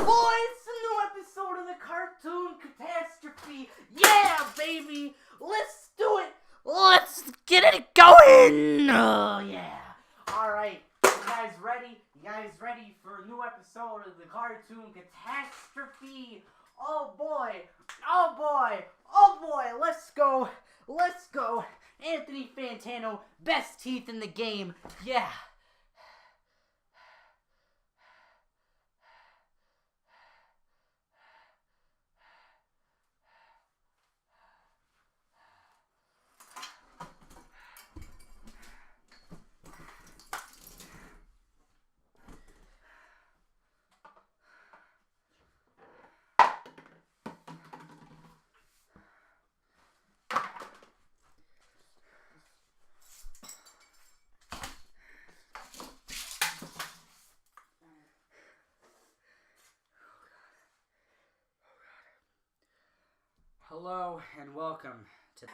boys, a new episode of the Cartoon Catastrophe. Yeah, baby, let's do it. Let's get it going. Oh, yeah. All right, you guys ready? You guys ready for a new episode of the Cartoon Catastrophe? Oh, boy. Oh, boy. Oh, boy. Let's go. Let's go. Anthony Fantano, best teeth in the game. Yeah. Hello and welcome to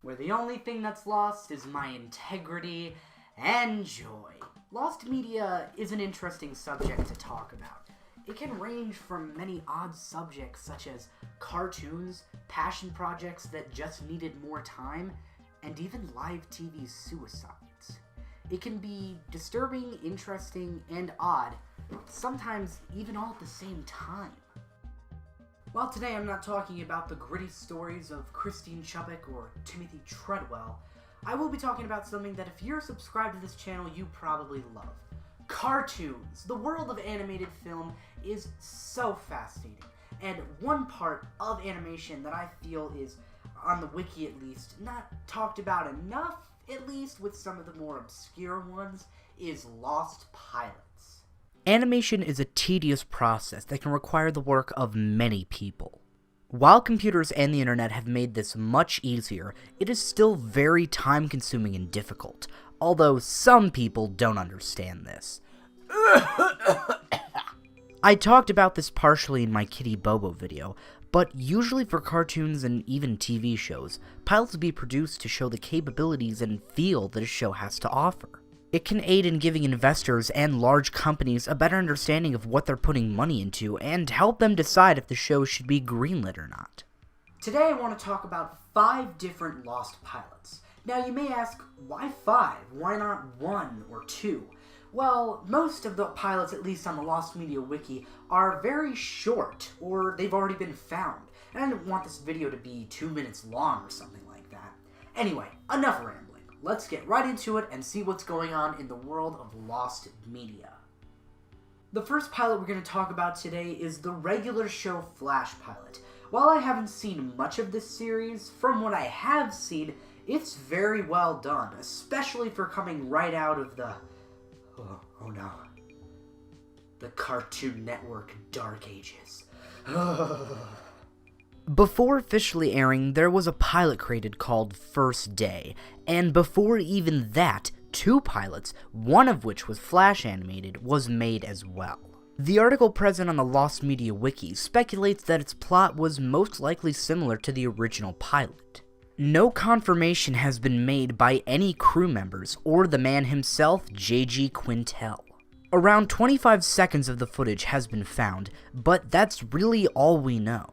where the only thing that's lost is my integrity and joy. Lost media is an interesting subject to talk about. It can range from many odd subjects such as cartoons, passion projects that just needed more time, and even live TV suicides. It can be disturbing, interesting, and odd, sometimes even all at the same time. While today I'm not talking about the gritty stories of Christine Chubbuck or Timothy Treadwell, I will be talking about something that if you're subscribed to this channel, you probably love. Cartoons. The world of animated film is so fascinating, and one part of animation that I feel is, on the wiki at least, not talked about enough, at least with some of the more obscure ones, is lost pilots. Animation is a tedious process that can require the work of many people. While computers and the internet have made this much easier, it is still very time-consuming and difficult, although some people don't understand this. I talked about this partially in my Kitty Bobo video, but usually for cartoons and even TV shows, pilots will be produced to show the capabilities and feel that a show has to offer. It can aid in giving investors and large companies a better understanding of what they're putting money into and help them decide if the show should be greenlit or not. Today I want to talk about 5 different lost pilots. Now you may ask, why 5? Why not 1 or 2? Well, most of the pilots, at least on the Lost Media Wiki, are very short, or they've already been found, and I didn't want this video to be 2 minutes long or something like that. Anyway, enough rambling. Let's get right into it and see what's going on in the world of Lost Media. The first pilot we're going to talk about today is the regular show Flash pilot. While I haven't seen much of this series, from what I have seen, it's very well done, especially for coming right out of the... Oh no. The Cartoon Network Dark Ages. Before officially airing, there was a pilot created called First Day, and before even that, 2 pilots, one of which was Flash animated, was made as well. The article present on the Lost Media Wiki speculates that its plot was most likely similar to the original pilot. No confirmation has been made by any crew members or the man himself, J.G. Quintel. Around 25 seconds of the footage has been found, but that's really all we know.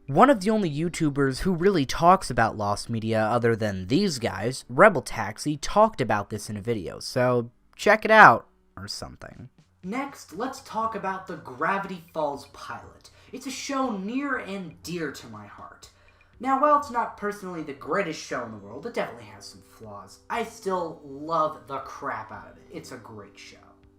One of the only YouTubers who really talks about Lost Media other than these guys, Rebel Taxi, talked about this in a video, so check it out, or something. Next, let's talk about the Gravity Falls pilot. It's a show near and dear to my heart. Now, while it's not personally the greatest show in the world, it definitely has some flaws. I still love the crap out of it. It's a great show.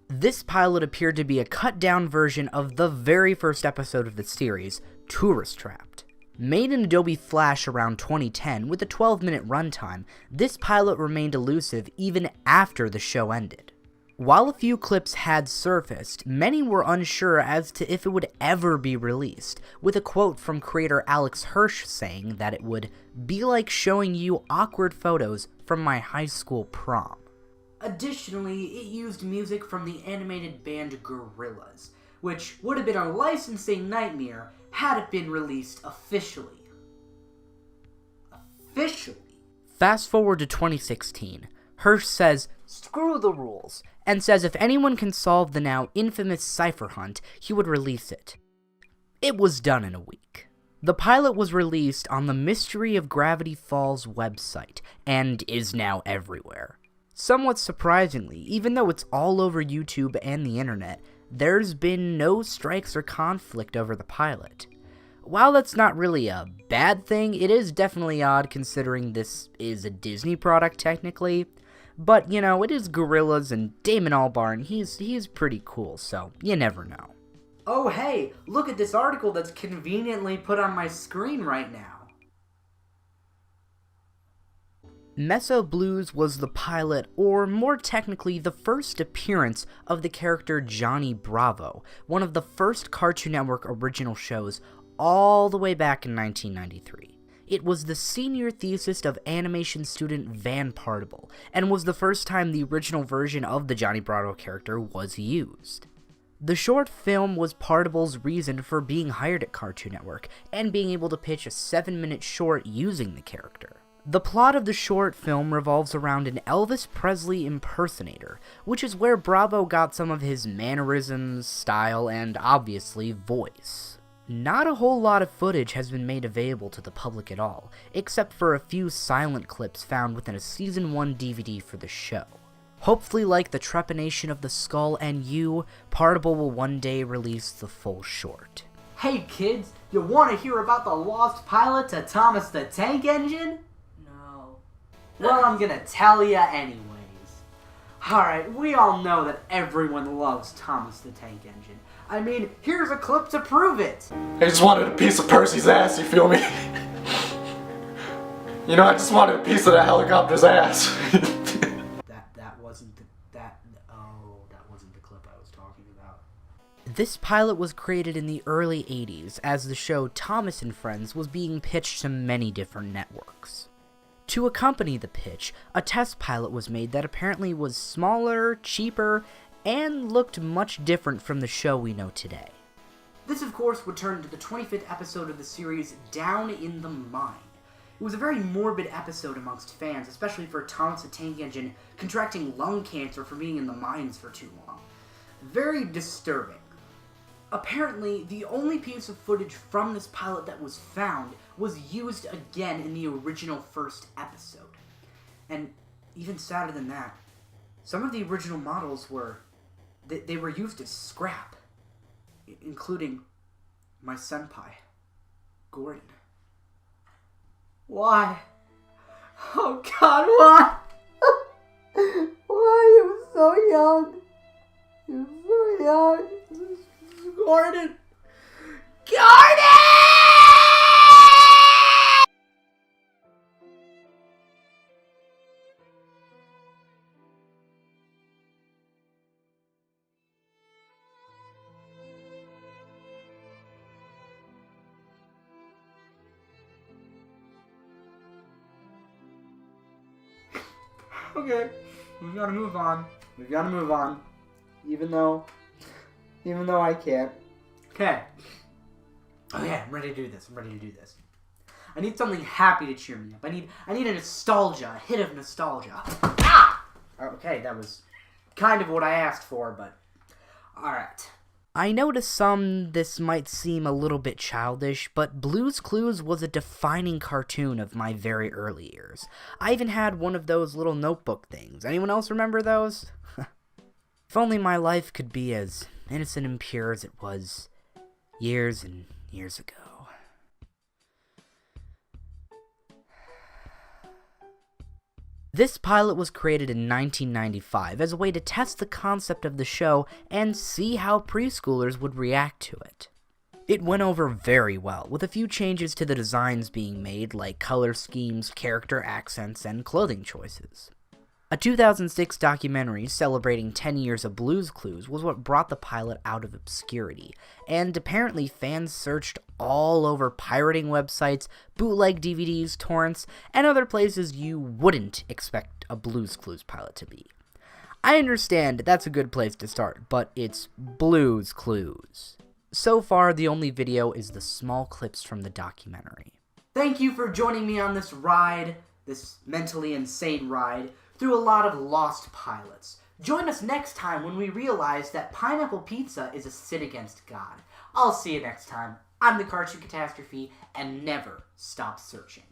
This pilot appeared to be a cut-down version of the very first episode of the series, Tourist Trapped. Made in Adobe Flash around 2010 with a 12-minute runtime, this pilot remained elusive even after the show ended. While a few clips had surfaced, many were unsure as to if it would ever be released, with a quote from creator Alex Hirsch saying that it would be like showing you awkward photos from my high school prom. Additionally, it used music from the animated band Gorillaz, which would have been a licensing nightmare had it been released officially. officially. Fast forward to 2016. Hirsch says, "Screw the rules," and says if anyone can solve the now infamous cipher hunt, he would release it. It was done in a week. The pilot was released on the Mystery of Gravity Falls website, and is now everywhere. Somewhat surprisingly, even though it's all over YouTube and the internet, there's been no strikes or conflict over the pilot. While that's not really a bad thing, it is definitely odd considering this is a Disney product technically. But, you know, it is Gorillaz and Damon Albarn, he's pretty cool, so you never know. Oh hey, look at this article that's conveniently put on my screen right now. Meso Blues was the pilot, or more technically, the first appearance of the character Johnny Bravo, one of the first Cartoon Network original shows all the way back in 1993. It was the senior thesis of animation student Van Partible, and was the first time the original version of the Johnny Bravo character was used. The short film was Partible's reason for being hired at Cartoon Network, and being able to pitch a 7-minute short using the character. The plot of the short film revolves around an Elvis Presley impersonator, which is where Bravo got some of his mannerisms, style, and obviously voice. Not a whole lot of footage has been made available to the public at all, except for a few silent clips found within a Season 1 DVD for the show. Hopefully, like the trepanation of the skull and you, Partible will one day release the full short. Hey kids, you want to hear about the lost pilot to Thomas the Tank Engine? No. Well, I'm gonna tell ya anyways. Alright, we all know that everyone loves Thomas the Tank Engine. I mean, here's a clip to prove it. I just wanted a piece of Percy's ass, you feel me? You know, I just wanted a piece of that helicopter's ass. that wasn't the clip I was talking about. This pilot was created in the early 80s, as the show Thomas and Friends was being pitched to many different networks. To accompany the pitch, a test pilot was made that apparently was smaller, cheaper, and looked much different from the show we know today. This, of course, would turn into the 25th episode of the series, Down in the Mine. It was a very morbid episode amongst fans, especially for Thomas the Tank Engine contracting lung cancer for being in the mines for too long. Very disturbing. Apparently, the only piece of footage from this pilot that was found was used again in the original first episode. And even sadder than that, some of the original models were they were used as scrap, including my senpai, Gordon. Why? Oh God, why? Why? He was so young. He was so young. Gordon! Gordon! Okay, we've got to move on. We've got to move on. Even though I can't. Okay. Okay, I'm ready to do this. I need something happy to cheer me up. I need a nostalgia, a hit of nostalgia. Ah! Okay, that was kind of what I asked for, but alright. I know to some this might seem a little bit childish, but Blue's Clues was a defining cartoon of my very early years. I even had one of those little notebook things. Anyone else remember those? If only my life could be as innocent and pure as it was years and years ago. This pilot was created in 1995 as a way to test the concept of the show and see how preschoolers would react to it. It went over very well, with a few changes to the designs being made, like color schemes, character accents, and clothing choices. A 2006 documentary celebrating 10 years of Blue's Clues was what brought the pilot out of obscurity, and apparently fans searched all over pirating websites, bootleg DVDs, torrents, and other places you wouldn't expect a Blue's Clues pilot to be. I understand that's a good place to start, but it's Blue's Clues. So far, the only video is the small clips from the documentary. Thank you for joining me on this ride, this mentally insane ride, through a lot of lost pilots. Join us next time when we realize that pineapple pizza is a sin against God. I'll see you next time. I'm the Cartoon Catastrophe, and never stop searching.